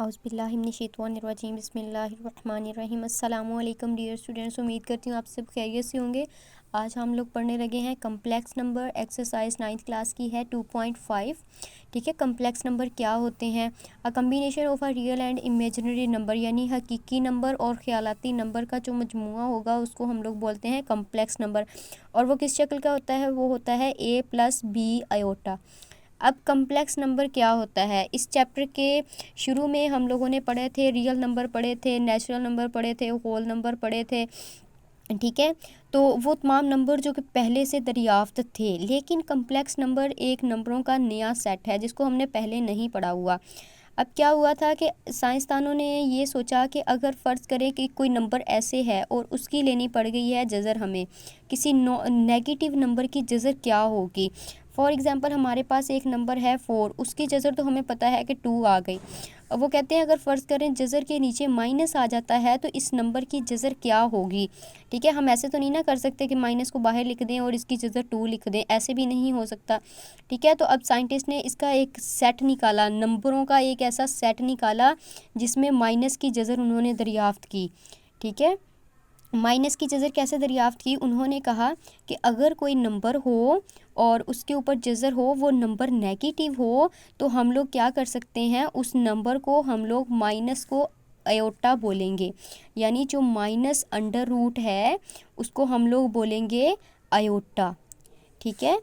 औज़ुबिल्लाहिमिनश्शैतानिर्रजीम बिस्मिल्लाहिर्रहमानिर्रहीम। अस्सलामु अलैकुम डियर स्टूडेंट्स, उम्मीद करती हूँ आप सब खैरियत से होंगे। आज हम लोग पढ़ने लगे हैं complex number, exercise 9th class की है 2.5। ठीक है, कम्प्लेक्स नंबर क्या होते हैं? अ combination of a real and imaginary number, यानी हकीकी नंबर और ख्यालाती नंबर का जो मजमुआ होगा उसको हम लोग बोलते हैं कम्प्लेक्स नंबर। और वो किस शक्ल का होता है? वो होता है a+b अब कम्प्लेक्स नंबर क्या होता है? इस चैप्टर के शुरू में हम लोगों ने पढ़े थे रियल नंबर पढ़े थे, नेचुरल नंबर पढ़े थे, होल नंबर पढ़े थे। ठीक है, तो वो तमाम नंबर जो कि पहले से दरियाफ्त थे, लेकिन कम्प्लेक्स नंबर एक नंबरों का नया सेट है जिसको हमने पहले नहीं पढ़ा हुआ। अब क्या हुआ था कि साइंसदानों ने ये सोचा कि अगर फ़र्ज़ करें कि कोई नंबर ऐसे है और उसकी लेनी पड़ गई है जज़र, हमें किसी नेगेटिव नंबर की जज़र क्या होगी। फॉर एग्ज़ाम्पल हमारे पास एक नंबर है 4, उसकी जज़र तो हमें पता है कि 2 आ गई। अब वो कहते हैं अगर फ़र्ज़ करें जज़र के नीचे माइनस आ जाता है तो इस नंबर की जज़र क्या होगी। ठीक है, हम ऐसे तो नहीं ना कर सकते कि माइनस को बाहर लिख दें और इसकी जज़र 2 लिख दें, ऐसे भी नहीं हो सकता। ठीक है, तो अब साइंटिस्ट ने इसका एक सेट निकाला, नंबरों का एक ऐसा सेट निकाला जिसमें माइनस की जज़र उन्होंने दरियाफ़्त की। ठीक है, माइनस की जज़र कैसे दरियाफ़्त की? उन्होंने कहा कि अगर कोई नंबर हो और उसके ऊपर जज़र हो, वो नंबर नेगेटिव हो, तो हम लोग क्या कर सकते हैं, उस नंबर को हम लोग माइनस को अयोटा बोलेंगे, यानी जो माइनस अंडर रूट है उसको हम लोग बोलेंगे अयोटा। ठीक है,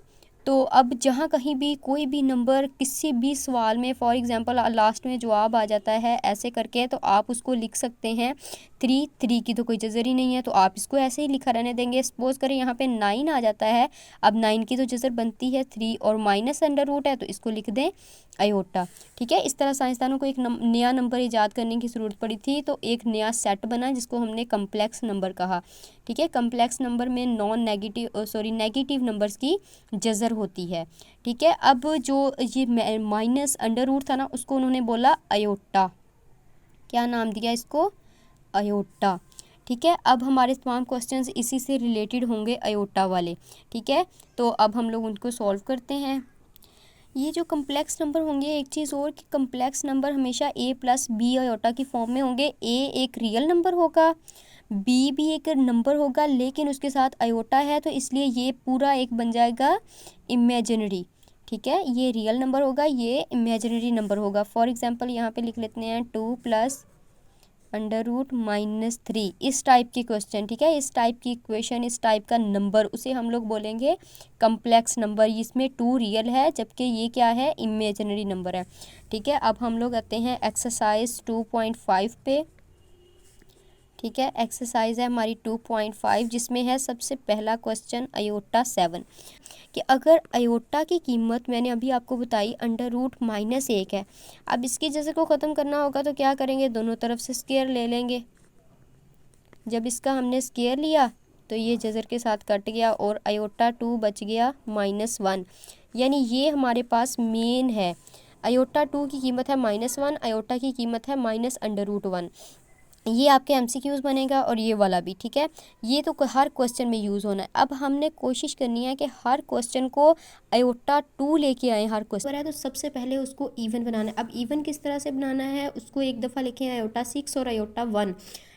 तो अब जहाँ कहीं भी कोई भी नंबर किसी भी सवाल में फॉर एग्ज़ाम्पल लास्ट में जवाब आ जाता है ऐसे करके, तो आप उसको लिख सकते हैं 3 की तो कोई जज़र ही नहीं है, तो आप इसको ऐसे ही लिखा रहने देंगे। सपोज़ करें यहाँ पे 9 आ जाता है, अब 9 की तो जज़र बनती है 3 और माइनस अंडर रूट है, तो इसको लिख दें अयोटा। ठीक है, इस तरह साइंसदानों को एक नया नंबर ईजाद करने की ज़रूरत पड़ी थी, तो एक नया सेट बना जिसको हमने कम्प्लेक्स नंबर कहा। ठीक है, कम्प्लेक्स नंबर में नेगेटिव नंबर्स की जज़र होती है। ठीक है, अब जो ये माइनस अंडर रूट था ना, उसको उन्होंने बोला अयोटा। क्या नाम दिया इसको? अयोटा। ठीक है, अब हमारे तमाम क्वेश्चंस इसी से रिलेटेड होंगे, अयोटा वाले। ठीक है, तो अब हम लोग उनको सॉल्व करते हैं। ये जो कम्प्लेक्स नंबर होंगे, एक चीज़ और कि कम्प्लेक्स नंबर हमेशा a+b अयोटा की फॉर्म में होंगे। a एक रियल नंबर होगा, b भी एक नंबर होगा, लेकिन उसके साथ अयोटा है तो इसलिए ये पूरा एक बन जाएगा इमेजिनरी। ठीक है, ये रियल नंबर होगा, ये इमेजिनरी नंबर होगा। फॉर एग्ज़ाम्पल यहाँ पे लिख लेते हैं 2+√-3, इस टाइप की क्वेश्चन। ठीक है, इस टाइप की इक्वेशन, इस टाइप का नंबर, उसे हम लोग बोलेंगे कम्प्लेक्स नंबर। इसमें 2 रियल है जबकि ये क्या है, इमेजिनरी नंबर है। ठीक है, अब हम लोग आते हैं एक्सरसाइज 2.5 पे। ठीक है, एक्सरसाइज है हमारी 2.5 जिसमें है सबसे पहला क्वेश्चन अयोटा 7 कि अगर अयोटा की कीमत मैंने अभी आपको बताई √-1 है। अब इसकी जज़र को ख़त्म करना होगा तो क्या करेंगे, दोनों तरफ से स्क्वायर ले लेंगे। जब इसका हमने स्क्वायर लिया तो ये जज़र के साथ कट गया और अयोटा 2 बच गया -1, यानी ये हमारे पास मेन है। अयोटा 2 की कीमत है -1, अयोटा की कीमत है -√1। ये आपके MCQs बनेगा और ये वाला भी। ठीक है, ये तो हर क्वेश्चन में यूज़ होना है। अब हमने कोशिश करनी है कि हर क्वेश्चन को अयोटा 2 लेके आए। हर क्वेश्चन है तो सबसे पहले उसको इवन बनाना है। अब इवन किस तरह से बनाना है, उसको एक दफ़ा लिखें अयोटा 6 और अयोटा 1,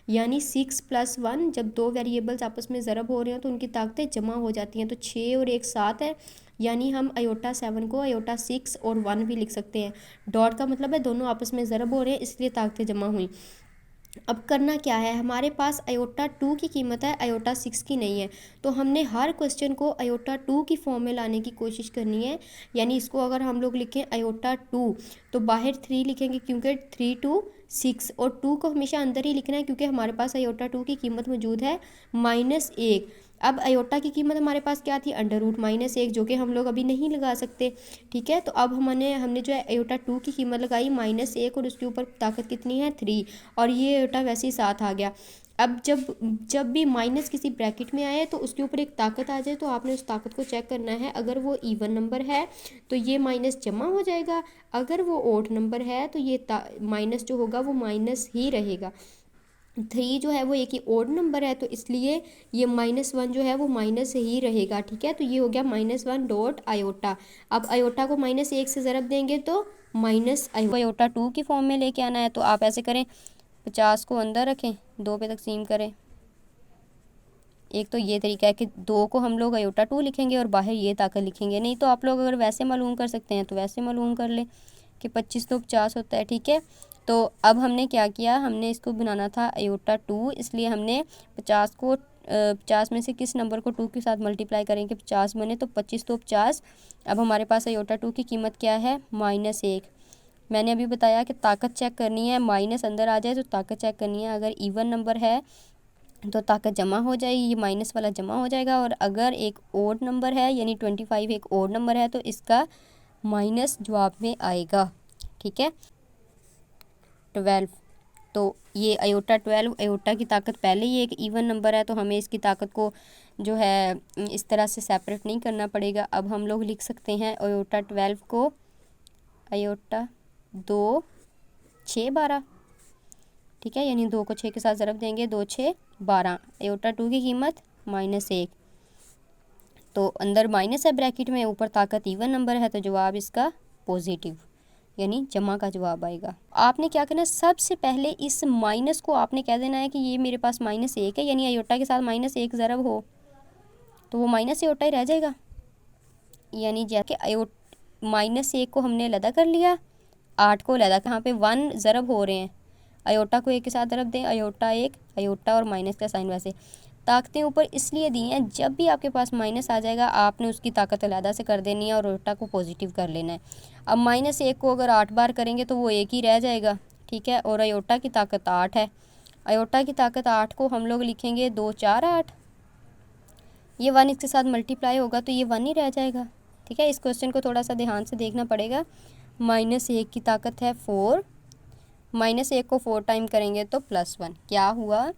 यानी 6 + 1। जब दो वेरिएबल्स आपस में ज़रब हो रहे हैं तो उनकी ताकतें जमा हो जाती हैं, तो 6 और 1 7 है, यानी हम अयोटा 7 को अयोटा 6 और 1 भी लिख सकते हैं। डॉट का मतलब है दोनों आपस में ज़रब हो रहे हैं, इसलिए ताकतें जमा हुई। अब करना क्या है, हमारे पास अयोटा 2 की कीमत है, अयोटा 6 की नहीं है, तो हमने हर क्वेश्चन को अयोटा 2 की फॉर्म में लाने की कोशिश करनी है। यानी इसको अगर हम लोग लिखें अयोटा 2 तो बाहर 3 लिखेंगे क्योंकि 3 2 6, और 2 को हमेशा अंदर ही लिखना है क्योंकि हमारे पास अयोटा 2 की कीमत मौजूद है -1। अब अयोटा की कीमत हमारे पास क्या थी, √-1, जो कि हम लोग अभी नहीं लगा सकते। ठीक है, तो अब हमने जो है अयोटा 2 की कीमत लगाई -1 और उसके ऊपर ताकत कितनी है 3, और ये अयोटा वैसे ही साथ आ गया। अब जब भी माइनस किसी ब्रैकेट में आए तो उसके ऊपर एक ताकत आ जाए तो आपने उस ताकत को चेक करना है। अगर वो इवन नंबर है तो ये माइनस जमा हो जाएगा, अगर वो ओड नंबर है तो ये माइनस जो होगा वो माइनस ही रहेगा। 3 जो है वो एक ही ओड नंबर है तो इसलिए ये -1 जो है वो माइनस ही रहेगा। ठीक है, तो ये हो गया -1 डॉट अयोटा। अब अयोटा को -1 से ज़रब देंगे तो माइनस अयोटा 2 की फॉर्म में लेके आना है। तो आप ऐसे करें, 50 को अंदर रखें, 2 पे तकसीम करें। एक तो ये तरीका है कि 2 को हम लोग अयोटा 2 लिखेंगे और बाहर ये ताकत लिखेंगे। नहीं तो आप लोग अगर वैसे मालूम कर सकते हैं तो वैसे मालूम कर ले कि 25 तो 50 होता है। ठीक है, तो अब हमने क्या किया, हमने इसको बनाना था अयोटा 2, इसलिए हमने 50 को 50 में से किस नंबर को 2 के साथ मल्टीप्लाई करेंगे 50 बने, तो 25 तो 50। अब हमारे पास अयोटा 2 की कीमत क्या है, -1। मैंने अभी बताया कि ताकत चेक करनी है, माइनस अंदर आ जाए तो ताकत चेक करनी है। अगर इवन नंबर है तो ताकत जमा हो जाएगी, ये माइनस वाला जमा हो जाएगा। और अगर एक ओड नंबर है यानी 25 एक ओड नंबर है तो इसका माइनस जवाब में आएगा। ठीक है, 12। तो ये अयोटा 12, अयोटा की ताकत पहले ही एक इवन नंबर है तो हमें इसकी ताकत को जो है इस तरह से सेपरेट नहीं करना पड़ेगा। अब हम लोग लिख सकते हैं अयोटा 12 को अयोटा 2 6 12। ठीक है, यानी 2 को 6 के साथ ज़रब देंगे, 2 6 12। अयोटा 2 की कीमत -1। तो अंदर माइनस है ब्रैकेट में, ऊपर ताकत इवन नंबर है तो जवाब इसका पॉजिटिव यानी जमा का जवाब आएगा। आपने क्या करना है, सबसे पहले इस माइनस को आपने कह देना है कि ये मेरे पास -1 है, यानी अयोटा के साथ -1 ज़रब हो तो वो माइनस अयोटा ही रह जाएगा। यानी जैसे -1 को हमने अलहदा कर लिया, 8 को अलहदा, यहाँ पे 1 ज़रब हो रहे हैं, अयोटा को 1 के साथ ज़रब दें, अयोटा 1 अयोटा और माइनस का साइन। वैसे ताकतें ऊपर इसलिए दी हैं, जब भी आपके पास माइनस आ जाएगा आपने उसकी ताकत अलहदा से कर देनी है और अयोटा को पॉजिटिव कर लेना है। अब -1 को अगर 8 बार करेंगे तो वो 1 ही रह जाएगा। ठीक है, और अयोटा की ताकत 8 है, अयोटा की ताकत 8 को हम लोग लिखेंगे 2 4 8। ये 1 इसके साथ मल्टीप्लाई होगा तो ये 1 ही रह जाएगा। ठीक है, इस क्वेश्चन को थोड़ा सा ध्यान से देखना पड़ेगा। -1 की ताकत है 4, -1 को 4 टाइम करेंगे तो +1। क्या हुआ,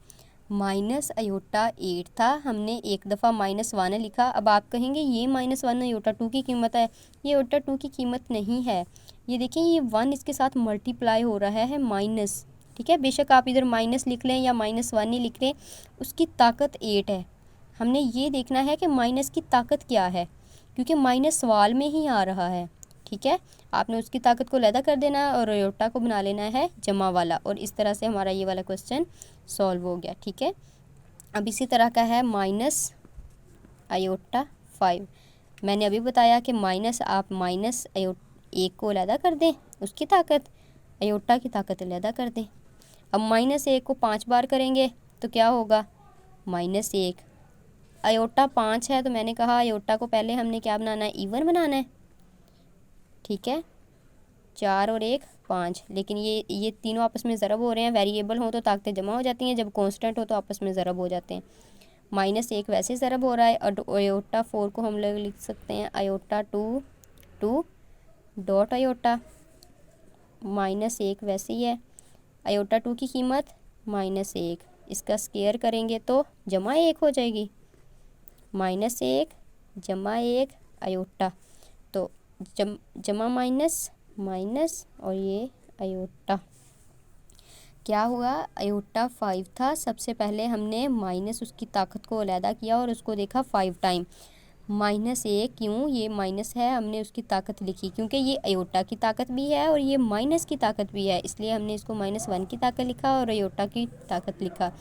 माइनस अयोटा 8 था, हमने एक दफ़ा -1 लिखा। अब आप कहेंगे ये -1 अयोटा 2 की कीमत है, ये अयोटा 2 की कीमत नहीं है। ये देखिए ये 1 इसके साथ मल्टीप्लाई हो रहा है माइनस। ठीक है, बेशक आप इधर माइनस लिख लें या -1 ही लिख लें, उसकी ताकत 8 है। हमने ये देखना है कि माइनस की ताकत क्या है, क्योंकि माइनस सवाल में ही आ रहा है। ठीक है, आपने उसकी ताकत को अलहदा कर देना है और अयोटा को बना लेना है जमा वाला, और इस तरह से हमारा ये वाला क्वेश्चन सॉल्व हो गया। ठीक है, अब इसी तरह का है माइनस अयोटा 5। मैंने अभी बताया कि माइनस आप -1 को अलहदा कर दें, उसकी ताकत अयोटा की ताकत अलहदा कर दें। अब -1 को 5 बार करेंगे तो क्या होगा, -1। अयोटा 5 है तो मैंने कहा अयोटा को पहले हमने क्या बनाना है, इवन बनाना है। ठीक है, 4 और 1 5, लेकिन ये तीनों आपस में ज़रब हो रहे हैं। वेरिएबल हो तो ताकतें जमा हो जाती हैं, जब कांस्टेंट हो तो आपस में ज़रब हो जाते हैं। -1 वैसे ज़रब हो रहा है, और अयोटा 4 को हम लोग लिख सकते हैं अयोटा 2 2 डॉट अयोटा, -1 वैसे ही है, अयोटा 2 की कीमत -1, इसका स्केयर करेंगे तो जमा 1 हो जाएगी, -1 जमा 1 अयोटा, तो जमा माइनस माइनस और ये अयोटा। क्या हुआ, अयोटा 5 था, सबसे पहले हमने माइनस उसकी ताकत को अलहदा किया और उसको देखा 5 टाइम। -1 क्यों, ये माइनस है, हमने उसकी ताकत लिखी क्योंकि ये अयोटा की ताकत भी है और ये माइनस की ताकत भी है, इसलिए हमने इसको -1 की ताकत लिखा और अयोटा की ताकत लिखा।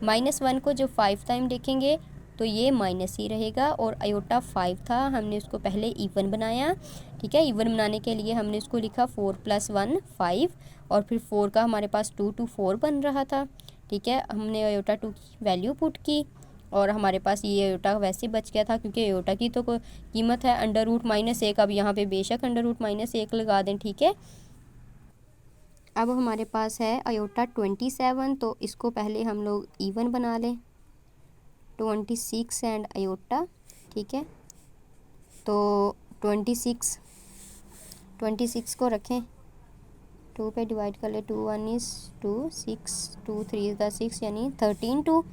-1 को जब 5 टाइम देखेंगे तो ये माइनस ही रहेगा, और अयोटा 5 था, हमने उसको पहले इवन बनाया। ठीक है, इवन बनाने के लिए हमने उसको लिखा 4 + 1 5, और फिर 4 का हमारे पास 2 to 4 बन रहा था। ठीक है, हमने अयोटा 2 की वैल्यू पुट की और हमारे पास ये अयोटा वैसे बच गया था, क्योंकि अयोटा की तो कीमत है √-1। अब यहाँ पे बेशक √-1 लगा दें। ठीक है, अब हमारे पास है अयोटा 27, तो इसको पहले हम लोग इवन बना लें, 26 एंड अयोटा। ठीक है, तो 26 को रखें, 2 पे डिवाइड कर ले, 2 1 is 2 6 2 3 is 6, यानी 13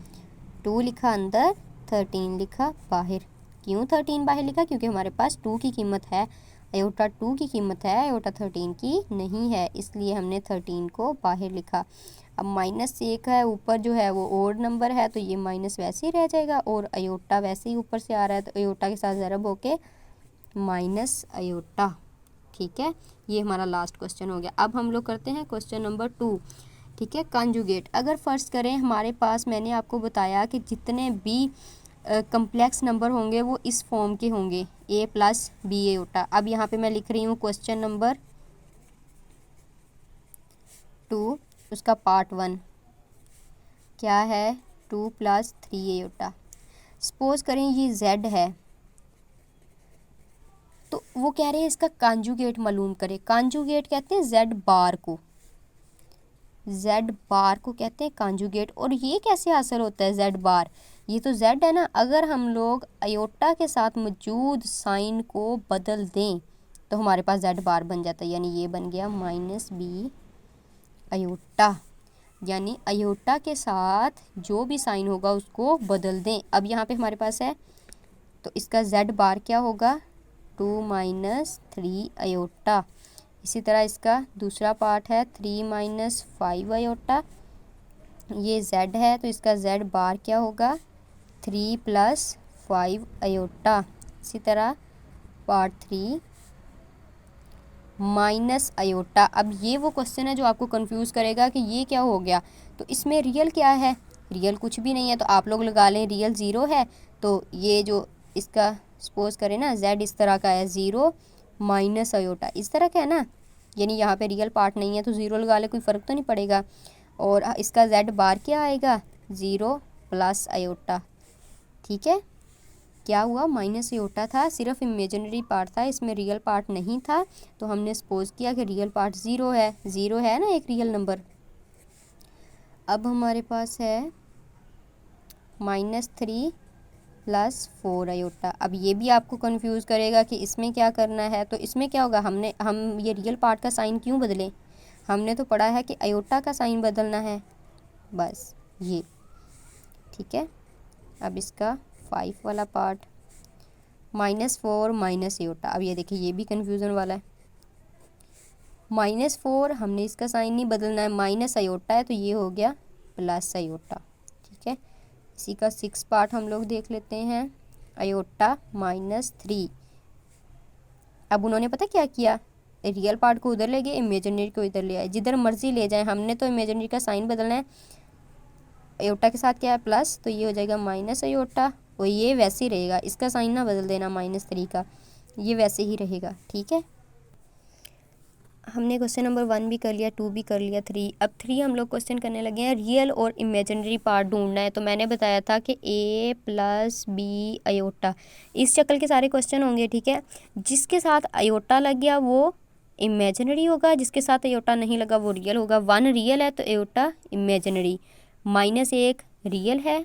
2 लिखा अंदर, 13 लिखा बाहर। क्यों 13 बाहर लिखा, क्योंकि हमारे पास 2 की कीमत है, अयोटा 2 की कीमत है, अयोटा 13 की नहीं है, इसलिए हमने 13 को बाहर लिखा। अब -1 है, ऊपर जो है वो ओड नंबर है तो ये माइनस वैसे ही रह जाएगा, और अयोटा वैसे ही ऊपर से आ रहा है तो अयोटा के साथ ज़रब होके माइनस अयोटा। ठीक है, ये हमारा लास्ट क्वेश्चन हो गया। अब हम लोग करते हैं क्वेश्चन नंबर 2। ठीक है, कंजुगेट। अगर फर्स्ट करें हमारे पास, मैंने आपको बताया कि जितने भी कम्प्लेक्स नंबर होंगे वो इस फॉर्म के होंगे, a प्लस बी आयोटा। अब यहाँ पे मैं लिख रही हूँ क्वेश्चन नंबर 2, उसका पार्ट 1 क्या है, 2 प्लस 3 आयोटा। सपोज करें ये z है, तो वो कह रहे हैं इसका कॉन्जुगेट मालूम करें। कॉन्जुगेट कहते हैं z बार को, z बार को कहते हैं कॉन्जुगेट। और ये कैसे हासिल होता है z बार, ये तो z है ना, अगर हम लोग आयोटा के साथ मौजूद साइन को बदल दें तो हमारे पास z बार बन जाता है, यानी ये बन गया माइनस बी आयोटा। यानी आयोटा के साथ जो भी साइन होगा उसको बदल दें। अब यहाँ पे हमारे पास है, तो इसका z बार क्या होगा, 2 माइनस 3 आयोटा। इसी तरह इसका दूसरा पार्ट है 3 माइनस 5 आयोटा। ये z है तो इसका z बार क्या होगा, 3 प्लस 5 आयोटा। इसी तरह पार्ट 3 माइनस आयोटा। अब ये वो क्वेश्चन है जो आपको कंफ्यूज करेगा कि ये क्या हो गया, तो इसमें रियल क्या है, रियल कुछ भी नहीं है। तो आप लोग लगा लें रियल 0 है, तो ये जो इसका सपोज करें ना z इस तरह का है, 0 माइनस आयोटा इस तरह का है ना, यानी यहाँ पे रियल पार्ट नहीं है तो 0 लगा ले, कोई फ़र्क तो नहीं पड़ेगा। और इसका z बार क्या आएगा, 0 प्लस आयोटा। ठीक है, क्या हुआ, माइनस आयोटा था, सिर्फ इमेजिनरी पार्ट था, इसमें रियल पार्ट नहीं था। तो हमने सपोज किया कि रियल पार्ट 0 है, 0 है ना एक रियल नंबर। अब हमारे पास है -3 प्लस 4 आयोटा। अब ये भी आपको कंफ्यूज करेगा कि इसमें क्या करना है। तो इसमें क्या होगा, हम ये रियल पार्ट का साइन क्यों बदलें, हमने तो पढ़ा है कि आयोटा का साइन बदलना है, बस ये। ठीक है, अब इसका 5 वाला पार्ट -4 माइनस आयोटा। अब ये देखिए ये भी कन्फ्यूज़न वाला है, -4 हमने इसका साइन नहीं बदलना है, माइनस आयोटा है तो ये हो गया प्लस आयोटा। ठीक है, इसी का 6 पार्ट हम लोग देख लेते हैं, आयोटा -3। अब उन्होंने पता क्या किया, रियल पार्ट को उधर ले गए, इमेजिनरी को इधर ले आए, जिधर मर्जी ले जाए, हमने तो इमेजिनरी का साइन बदलना है। आयोटा के साथ क्या है प्लस, तो ये हो जाएगा माइनस आयोटा, और ये वैसे ही रहेगा, इसका साइन ना बदल देना -3 का, ये वैसे ही रहेगा। ठीक है, हमने क्वेश्चन नंबर 1 भी कर लिया, 2 भी कर लिया, 3। अब 3 हम लोग क्वेश्चन करने लगे हैं, रियल और इमेजिनरी पार्ट ढूंढना है। तो मैंने बताया था कि a प्लस बी आयोटा, इस शक्ल के सारे क्वेश्चन होंगे। ठीक है, जिसके साथ आयोटा लग गया वो इमेजिनरी होगा, जिसके साथ आयोटा नहीं लगा वो रियल होगा। 1 रियल है तो आयोटा इमेजिनरी, -1 रियल है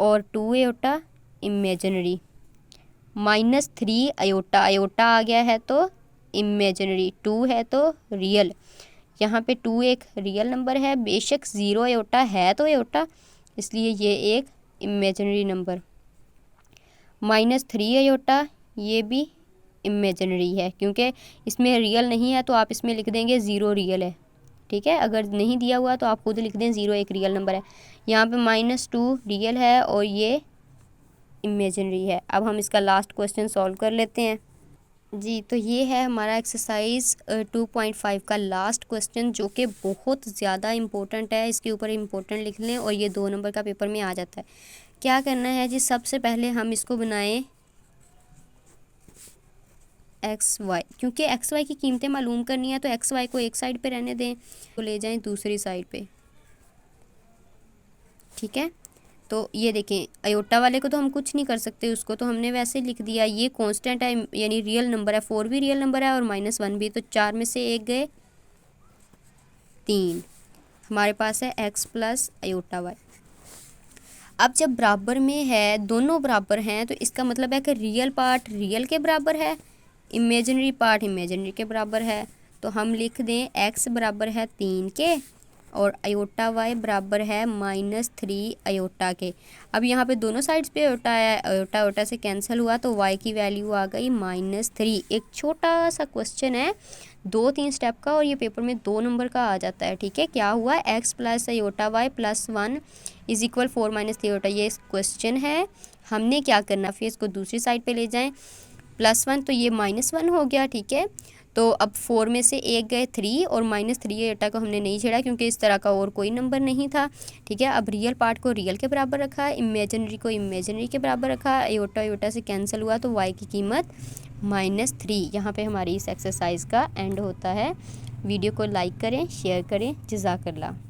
और 2 आयोटा इमेजिनरी, -3 आयोटा, आयोटा आ गया है तो इमेजिनरी, 2 है तो रियल। यहाँ पे 2 एक रियल नंबर है, बेशक 0 आयोटा है तो आयोटा, इसलिए ये एक इमेजिनरी नंबर। -3 आयोटा ये भी इमेजिनरी है, क्योंकि इसमें रियल नहीं है तो आप इसमें लिख देंगे 0 रियल है। ठीक है, अगर नहीं दिया हुआ तो आप खुद लिख दें 0 एक रियल नंबर है। यहाँ पे -2 रियल है और ये इमेजिनरी है। अब हम इसका लास्ट क्वेश्चन सॉल्व कर लेते हैं जी। तो ये है हमारा एक्सरसाइज 2.5 का लास्ट क्वेश्चन, जो कि बहुत ज़्यादा इम्पोर्टेंट है, इसके ऊपर इम्पोर्टेंट लिख लें और ये 2 नंबर का पेपर में आ जाता है। क्या करना है जी, सबसे पहले हम इसको बनाएं XY, क्योंकि XY की कीमतें मालूम करनी है तो XY को एक साइड पे रहने दें, तो ले जाएं दूसरी साइड पे। ठीक है, तो ये देखें आयोटा वाले को तो हम कुछ नहीं कर सकते, उसको तो हमने वैसे लिख दिया। ये कांस्टेंट है यानी रियल नंबर है, 4 भी रियल नंबर है और -1 भी, तो 4 में से 1 गए 3, हमारे पास है x प्लस आयोटा y। अब जब बराबर में है, दोनों बराबर हैं, तो इसका मतलब है कि रियल पार्ट रियल के बराबर है, इमेजिनरी पार्ट इमेजिनरी के बराबर है। तो हम लिख दें x बराबर है 3 के और आयोटा y बराबर है -3 आयोटा के। अब यहाँ पे दोनों साइड्स पे आयोटा है, आयोटा आयोटा से कैंसिल हुआ तो y की वैल्यू आ गई -3। एक छोटा सा क्वेश्चन है 2-3 स्टेप का और ये पेपर में 2 नंबर का आ जाता है। ठीक है, क्या हुआ, x plus iota y plus 1 is equal 4 - 3 iota, ये क्वेश्चन है। हमने क्या करना, फिर इसको दूसरी साइड पे ले जाएं, +1 तो ये -1 हो गया, ठीक है। तो अब 4 में से एक गए 3 और -3 एटा को हमने नहीं छेड़ा क्योंकि इस तरह का और कोई नंबर नहीं था, ठीक है। अब रियल पार्ट को रियल के बराबर रखा, इमेजिनरी को इमेजिनरी के बराबर रखा, एटा एटा से कैंसिल हुआ तो y की कीमत -3। यहाँ पे हमारी इस एक्सरसाइज का एंड होता है। वीडियो को लाइक करें, शेयर करें। जज़ाकल्लाह।